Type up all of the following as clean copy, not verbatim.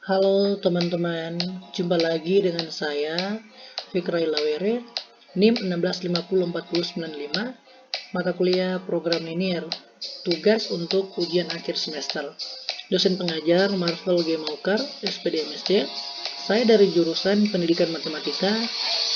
Halo teman-teman, jumpa lagi dengan saya Fikrai Lawere, NIM 16504095, mata kuliah program linear, tugas untuk ujian akhir semester. Dosen pengajar Marvel G. Maukar, SPD MSc. Saya dari jurusan Pendidikan Matematika,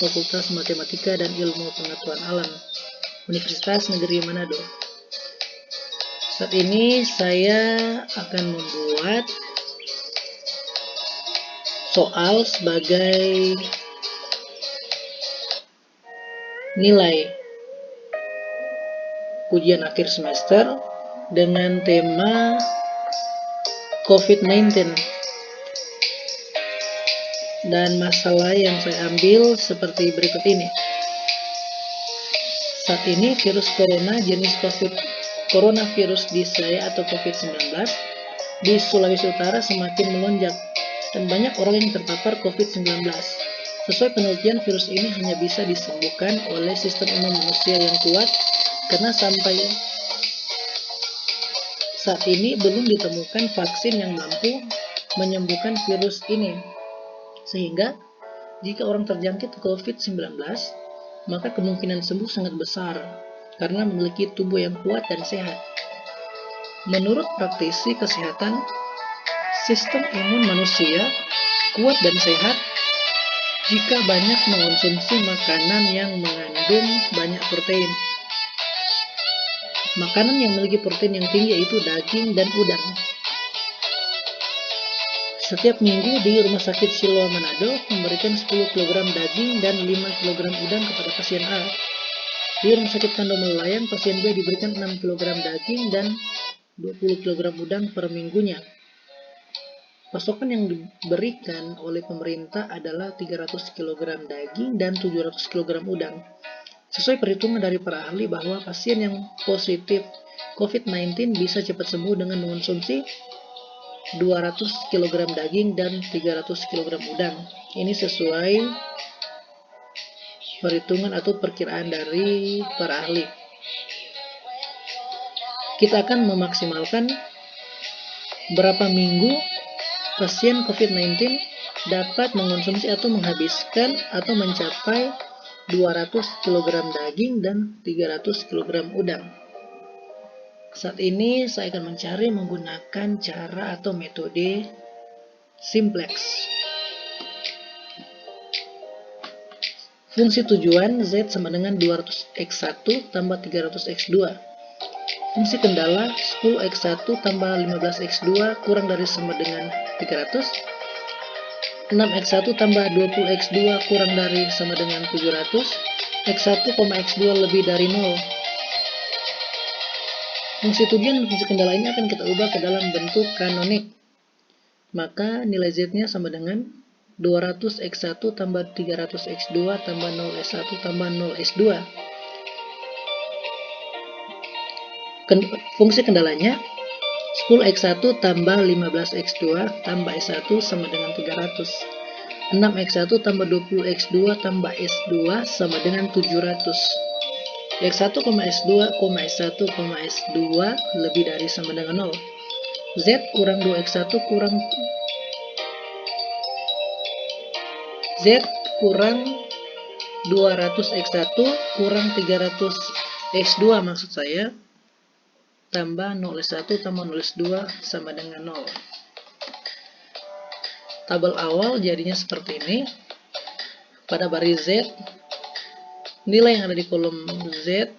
Fakultas Matematika dan Ilmu Pengetahuan Alam, Universitas Negeri Manado. Saat ini saya akan membuat soal sebagai nilai ujian akhir semester dengan tema COVID-19, dan masalah yang saya ambil seperti berikut ini. Saat ini virus corona jenis coronavirus dyslexia atau COVID-19 di Sulawesi Utara semakin melonjak dan banyak orang yang terpapar COVID-19. Sesuai penelitian, virus ini hanya bisa disembuhkan oleh sistem imun manusia yang kuat, karena sampai saat ini belum ditemukan vaksin yang mampu menyembuhkan virus ini. Sehingga, jika orang terjangkit COVID-19, maka kemungkinan sembuh sangat besar karena memiliki tubuh yang kuat dan sehat. Menurut praktisi kesehatan, sistem imun manusia kuat dan sehat jika banyak mengonsumsi makanan yang mengandung banyak protein. Makanan yang memiliki protein yang tinggi yaitu daging dan udang. Setiap minggu di Rumah Sakit Siloam Manado memberikan 10 kg daging dan 5 kg udang kepada pasien A. Di Rumah Sakit Kandomo Nelayan, pasien B diberikan 6 kg daging dan 20 kg udang per minggunya. Pasokan yang diberikan oleh pemerintah adalah 300 kg daging dan 700 kg udang. Sesuai perhitungan dari para ahli bahwa pasien yang positif COVID-19 bisa cepat sembuh dengan mengonsumsi 200 kg daging dan 300 kg udang. Ini sesuai perhitungan atau perkiraan dari para ahli. Kita akan memaksimalkan berapa minggu pasien COVID-19 dapat mengonsumsi atau menghabiskan atau mencapai 200 kg daging dan 300 kg udang. Saat ini saya akan mencari menggunakan cara atau metode simplex. Fungsi tujuan Z sama dengan 200x1 tambah 300x2. Fungsi kendala 10x1 tambah 15x2 kurang dari sama dengan 300. 6x1 tambah 20x2 kurang dari sama dengan 700. x1, x2 lebih dari 0. Fungsi tujuan dan fungsi kendala ini akan kita ubah ke dalam bentuk kanonik. Maka nilai Z-nya sama dengan 200x1 tambah 300x2 tambah 0x1 tambah 0x2. Fungsi kendalanya 10x1 tambah 15x2 tambah S1 sama dengan 300. 6x1 tambah 20x2 tambah S2 sama dengan 700. X1, S2, S1, S2 lebih dari sama dengan 0. Z kurang 2x1 kurang Z kurang 200x1 kurang 300x2 maksud saya, tambah 0S1 tambah 0S2 sama dengan 0. Tabel awal jadinya seperti ini. Pada baris Z, nilai yang ada di kolom Z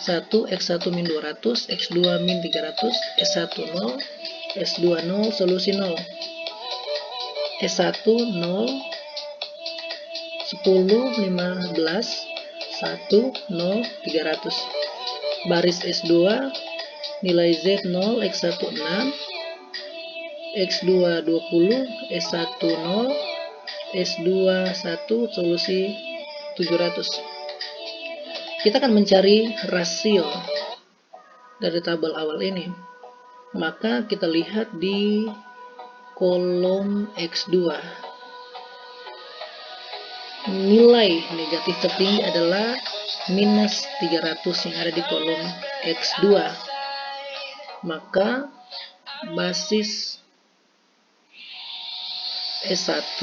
1, X1 min 200, X2 min 300, S1 0, S2 0, solusi 0. S1 0, 10, 15, 1, 0, 300. Baris S2, nilai Z 0, X1 6, X2 20, S1 0, S2 1, solusi 700. Kita akan mencari rasio dari tabel awal ini. Maka kita lihat di kolom X2. Nilai negatif tertinggi adalah minus 300 yang ada di kolom X2. Maka basis S1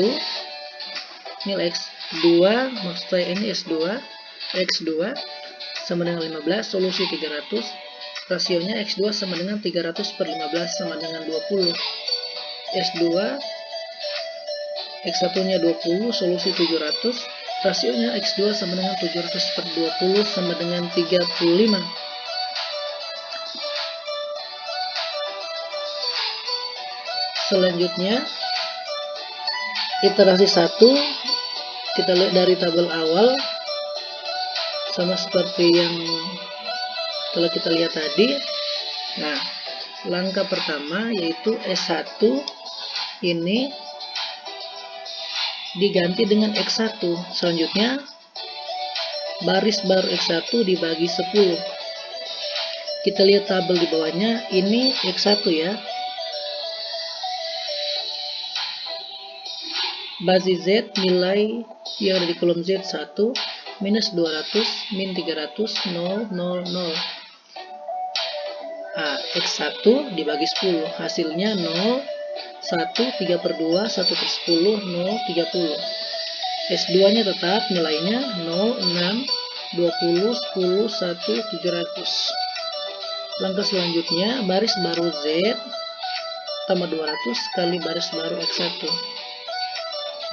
nilai X2, maksud saya ini S2, X2 sama dengan 15, solusi 300, rasionya X2 sama dengan 300 per 15 sama dengan 20. S2, X1 nya 20, solusi 700, rasionya X2 sama dengan 700 per 20 sama dengan 35. Selanjutnya iterasi 1, kita lihat dari tabel awal sama seperti yang telah kita lihat tadi. Nah, langkah pertama yaitu S1 ini diganti dengan X1. Selanjutnya baris baru X1 dibagi 10. Kita lihat tabel di bawahnya, ini X1 ya. Basis Z nilai yang ada di kolom Z1 minus 200 min 300 0 0 0. X1 dibagi 10, hasilnya 0 1 3 per 2 1 per 10 0 30. S2 nya tetap nilainya 0 6 20 10 1 700. Langkah selanjutnya baris baru Z tambah 200 kali baris baru X1.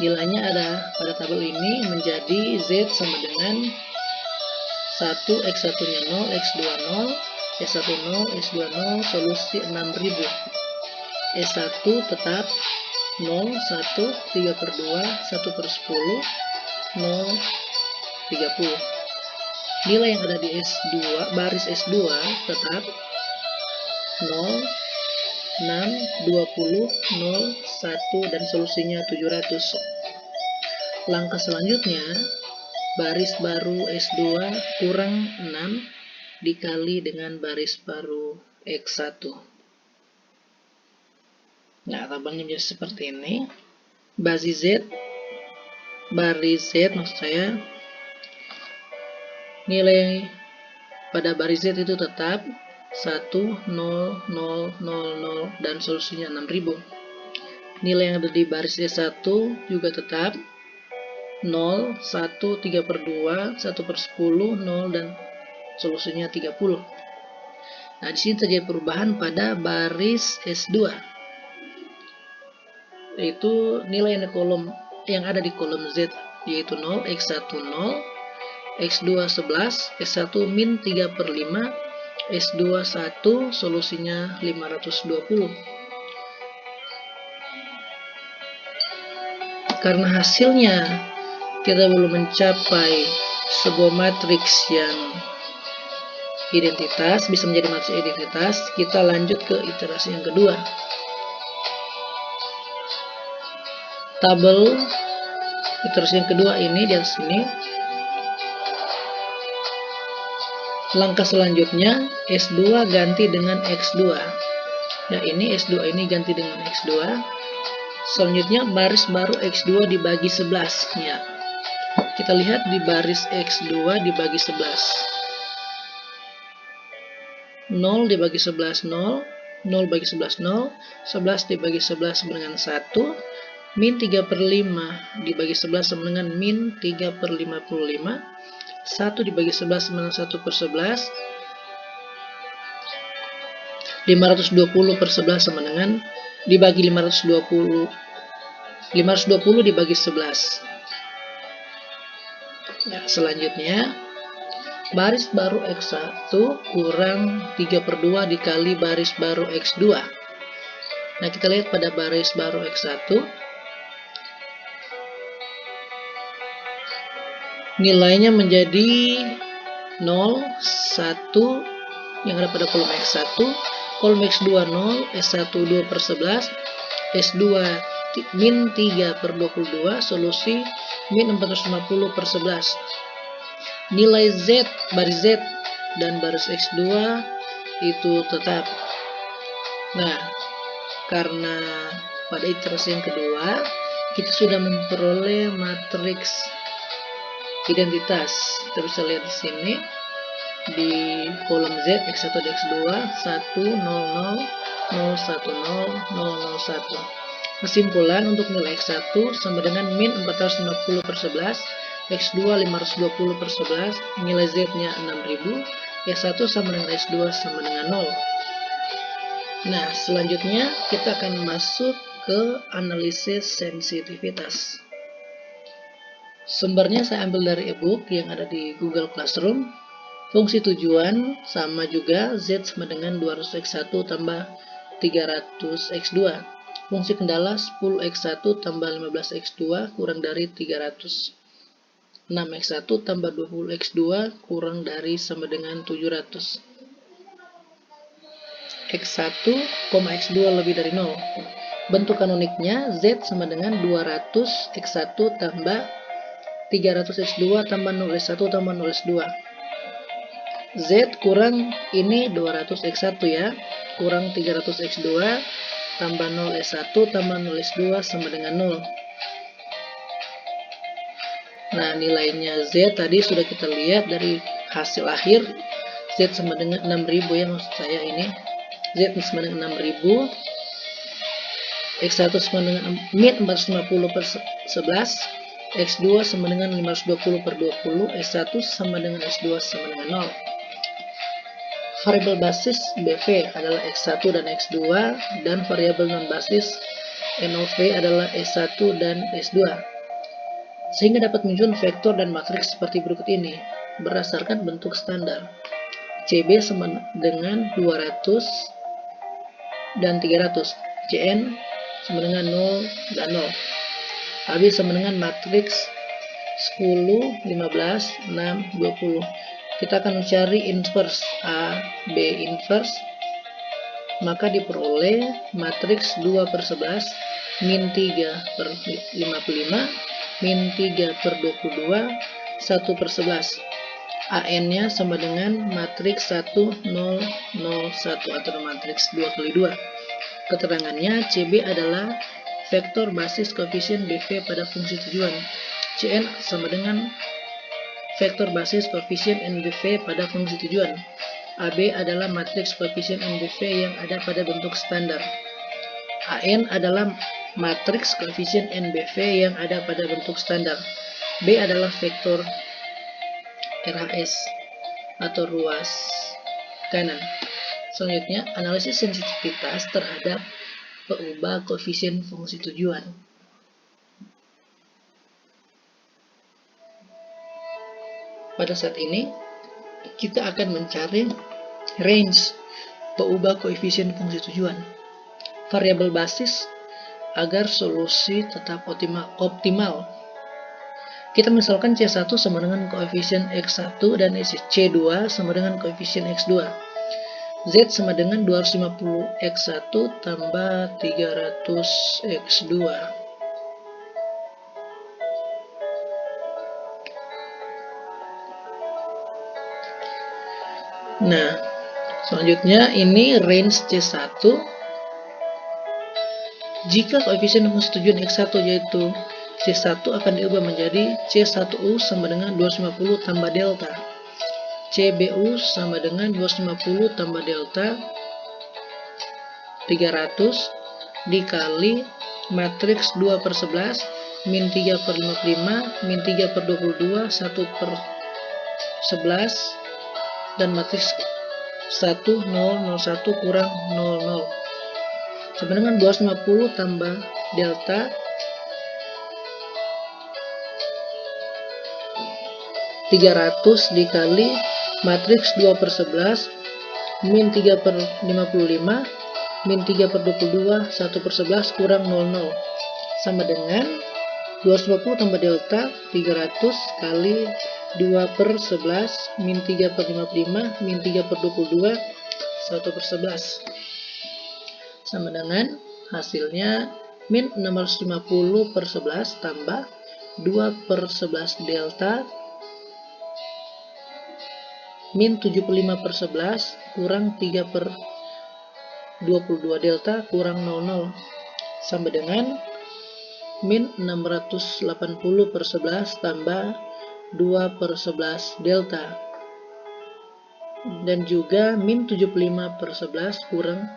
Nilainya ada pada tabel ini menjadi Z sama dengan 1, X1 nya 0, X2 0, S1 0, S2 0, solusi 6000. S1 tetap 0, 1, 3 per 2, 1 per 10, 0, 30. Nilai yang ada di S2, baris S2 tetap 0, 6, 20, 0, 1, dan solusinya 700. Langkah selanjutnya, baris baru S2 kurang 6 dikali dengan baris baru X1. Nah, tabelnya menjadi seperti ini. Basis Z, baris Z maksud saya, nilai pada baris Z itu tetap 1, 0, 0, 0, 0, dan solusinya 6000. Nilai yang ada di baris S1 juga tetap 0, 1, 3 per 2, 1 per 10, 0, dan solusinya 30. Nah, di sini terjadi perubahan pada baris S2. Yaitu nilai yang ada di kolom Z, yaitu 0, X1 0, X2 11, S1 min 3 per 5, S2 1, solusinya 520. Karena hasilnya kita belum mencapai sebuah matriks yang identitas, bisa menjadi matriks identitas, kita lanjut ke iterasi yang kedua. Tabel iterasi yang kedua ini di atas sini. Langkah selanjutnya S2 ganti dengan X2. Ya, ini S2 ini ganti dengan X2. Selanjutnya baris baru X2 dibagi 11. Ya. Kita lihat di baris X2 dibagi 11. 0 dibagi 11 0, 0 bagi 11 0, 11 dibagi 11 sama dengan 1, min 3 per 5 dibagi 11 sama dengan min 3 per 55, 1 dibagi 11 sama dengan 1 per 11, 520 per 11 sama dengan dibagi 520 dibagi 11. Nah, selanjutnya baris baru X1 kurang 3 per 2 dikali baris baru X2. Nah, kita lihat pada baris baru X1, nilainya menjadi 0, 1 yang ada pada kolom X1, kolom X2 0, S1 2 per 11, S2 min 3 per 22, solusi min 450 per 11. Nilai Z, baris Z dan baris X2 itu tetap. Nah, karena pada iterasi yang kedua kita sudah memperoleh matriks identitas. Kita bisa lihat di sini di kolom Z X1 dan X2 1 0 0 0 1 0 0 0 1. Kesimpulan untuk nilai X1 sama dengan min 450 per 11, X2 520 per 11, nilai Z-nya 6000, Y1 sama dengan X2 sama dengan 0. Nah, selanjutnya kita akan masuk ke analisis sensitivitas. Sumbernya saya ambil dari ebook yang ada di Google Classroom. Fungsi tujuan sama juga Z sama dengan 200X1 tambah 300X2. Fungsi kendala 10X1 tambah 15X2 kurang dari 300. 6X1 tambah 20X2 kurang dari sama dengan 700. X1, X2 lebih dari 0. Bentuk kanoniknya Z sama dengan 200X1 tambah 300X2 tambah 0X1 tambah 0X2. Z kurang ini 200X1 ya, kurang 300X2 tambah 0S1 tambah 0S2 sama dengan 0. Nah, nilainya Z tadi sudah kita lihat dari hasil akhir. Z sama dengan 6000 ya, maksud saya ini. Z sama dengan 6000. X1 sama dengan min 450 per 11. X2 sama dengan 520 per 20. X1 sama dengan X2 sama dengan 0. Variabel basis BV adalah X1 dan X2, dan variabel non-basis NOV adalah S1 dan S2. Sehingga dapat menyusun vektor dan matriks seperti berikut ini, berdasarkan bentuk standar. CB sama dengan 200 dan 300. CN sama dengan 0 dan 0. AB sama dengan matriks 10, 15, 6, 20. Kita akan mencari inverse A, B inverse, maka diperoleh matriks 2 per 11, min 3 per 55, min 3 per 22, 1 per 11. AN-nya sama dengan matriks 1, 0, 0, 1 atau matriks 2 kali 2. Keterangannya CB adalah vektor basis koefisien BV pada fungsi tujuan. CN sama dengan vektor basis koefisien NBV pada fungsi tujuan. AB adalah matriks koefisien NBV yang ada pada bentuk standar. AN adalah matriks koefisien NBV yang ada pada bentuk standar. B adalah vektor RHS atau ruas kanan. Selanjutnya, analisis sensitivitas terhadap peubah koefisien fungsi tujuan. Pada saat ini, kita akan mencari range peubah koefisien fungsi tujuan, variabel basis agar solusi tetap optimal. Kita misalkan C1 sama dengan koefisien X1 dan C2 sama dengan koefisien X2. Z sama dengan 250 X1 tambah 300 X2. Nah, selanjutnya ini range C1. Jika koefisien fungsi tujuan X1 yaitu C1 akan diubah menjadi C1U sama dengan 250 tambah delta. CBU sama dengan 250 tambah delta 300 dikali matriks 2 per 11, min 3 per 55, min 3 per 22, 1 per 11, dan matriks 1, 0, 01 kurang 00. Sama dengan 250 tambah delta 300 dikali matriks 2 per 11, min 3 per 55, min 3 per 22, 1 per 11 kurang 00. Sama dengan 250 tambah delta 300 kali 2 per 11, min 3 per 55, min 3 per 22, 1 per 11. Sama dengan hasilnya min 650 per 11 tambah 2 per 11 delta min 75 per 11 kurang 3 per 22 delta kurang 00 sama dengan min 680 per 11 tambah 2 per 11 delta dan juga min 75 per 11 kurang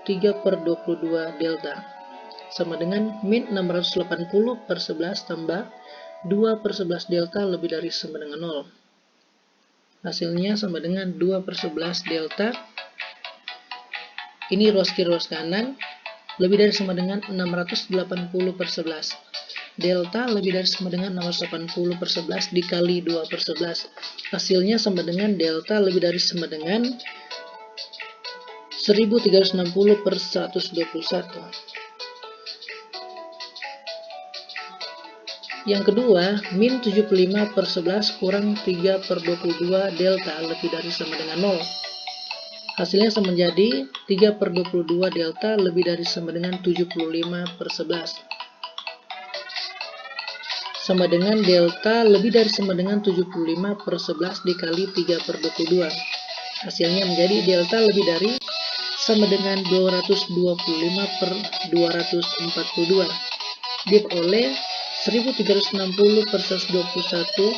3 per 22 delta. sama dengan min 680 per 11 tambah 2 per 11 delta lebih dari sama dengan 0. Hasilnya sama dengan 2 per 11 delta. Ini ruas kiri ruas kanan. Lebih dari sama dengan 680 per 11. Delta lebih dari sama dengan 680 per 11 dikali 2 per 11. Hasilnya sama dengan delta lebih dari sama dengan 1360 per 121. Yang kedua, min 75 per 11 kurang 3 per 22 delta lebih dari sama dengan 0. Hasilnya sama menjadi 3 per 22 delta lebih dari sama dengan 75 per 11. Sama dengan delta lebih dari sama dengan 75 per 11 dikali 3 per 22. Hasilnya menjadi delta lebih dari sama dengan 225 per 242. Diperoleh 1360 per 121.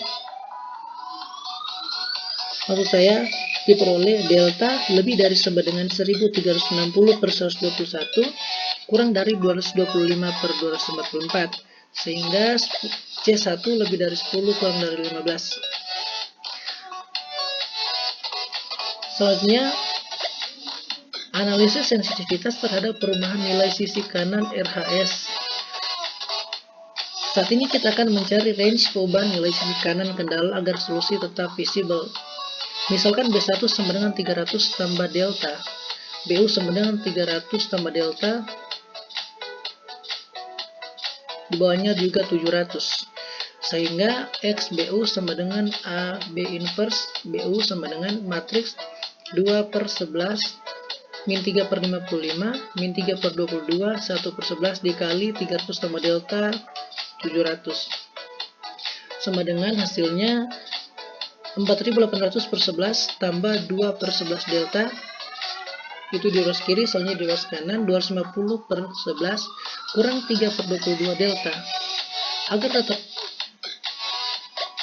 Maksud saya diperoleh delta lebih dari sama dengan 1360 per 121 kurang dari 225 per 244. Sehingga C1 lebih dari 10 kurang dari 15. Selanjutnya, analisis sensitivitas terhadap perubahan nilai sisi kanan RHS. Saat ini kita akan mencari range perubahan nilai sisi kanan kendala agar solusi tetap visible. Misalkan B1 sama dengan 300 tambah delta, BU sama dengan 300 tambah delta, di bawahnya juga 700. Sehingga XBU sama dengan AB inverse, BU sama dengan matriks 2 per 11, min 3 per 55, min 3 per 22, 1 per 11 dikali 300 tambah delta 700. Sama dengan hasilnya 4800 per 11 tambah 2 per 11 delta, itu di ruas kiri, soalnya di ruas kanan 250 per 11 kurang 3 per 22 delta.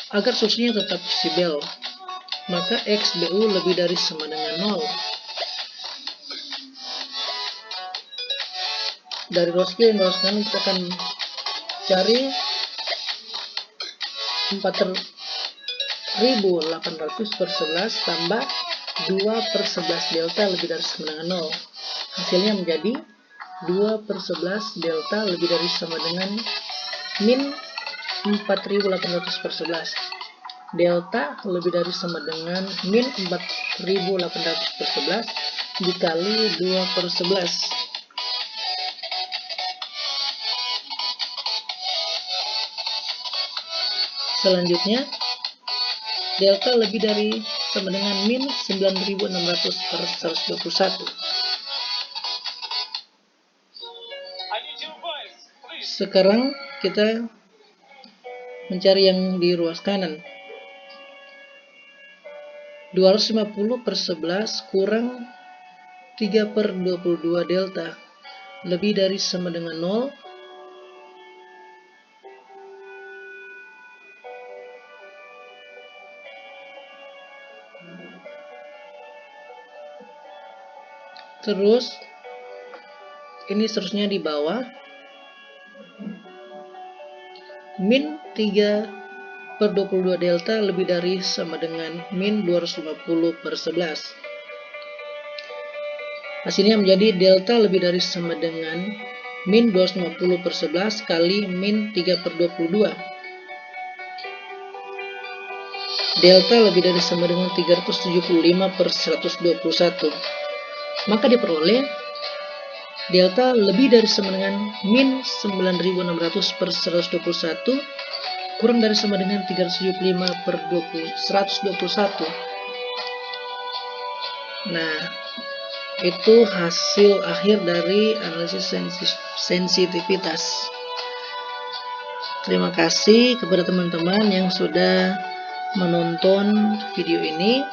Agar solusinya tetap visible, maka XBU lebih dari sama dengan 0. Dari ruas kiri dan ruas kanan kita akan cari 4800 per 11 tambah 2 per 11 delta lebih dari sama dengan 0. Hasilnya menjadi 2 per 11 delta lebih dari sama dengan min 4800 per 11. Delta lebih dari sama dengan min 4800 per 11 dikali 2 per 11. Selanjutnya, delta lebih dari sama dengan min 9600 per 121. Sekarang kita mencari yang di ruas kanan. 250 per 11 kurang 3 per 22 delta lebih dari sama dengan 0. Terus ini seterusnya di bawah, min 3 per 22 delta lebih dari sama dengan min 250 per 11. Hasilnya menjadi delta lebih dari sama dengan min 250 per 11 kali min 3 per 22. Delta lebih dari sama dengan 375 per 121. Maka diperoleh delta lebih dari sama dengan min 9600 per 121 kurang dari sama dengan 375 per 121. Nah, itu hasil akhir dari analisis sensitivitas. Terima kasih kepada teman-teman yang sudah menonton video ini.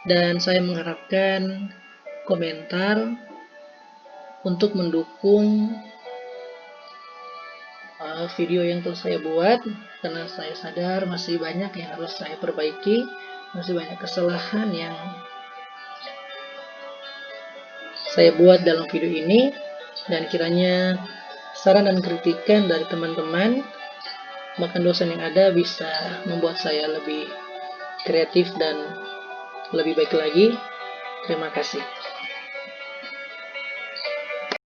Dan saya mengharapkan komentar untuk mendukung video yang telah saya buat, karena saya sadar masih banyak yang harus saya perbaiki, masih banyak kesalahan yang saya buat dalam video ini. Dan kiranya saran dan kritikan dari teman-teman, bahkan dosen yang ada, bisa membuat saya lebih kreatif dan lebih baik lagi. Terima kasih.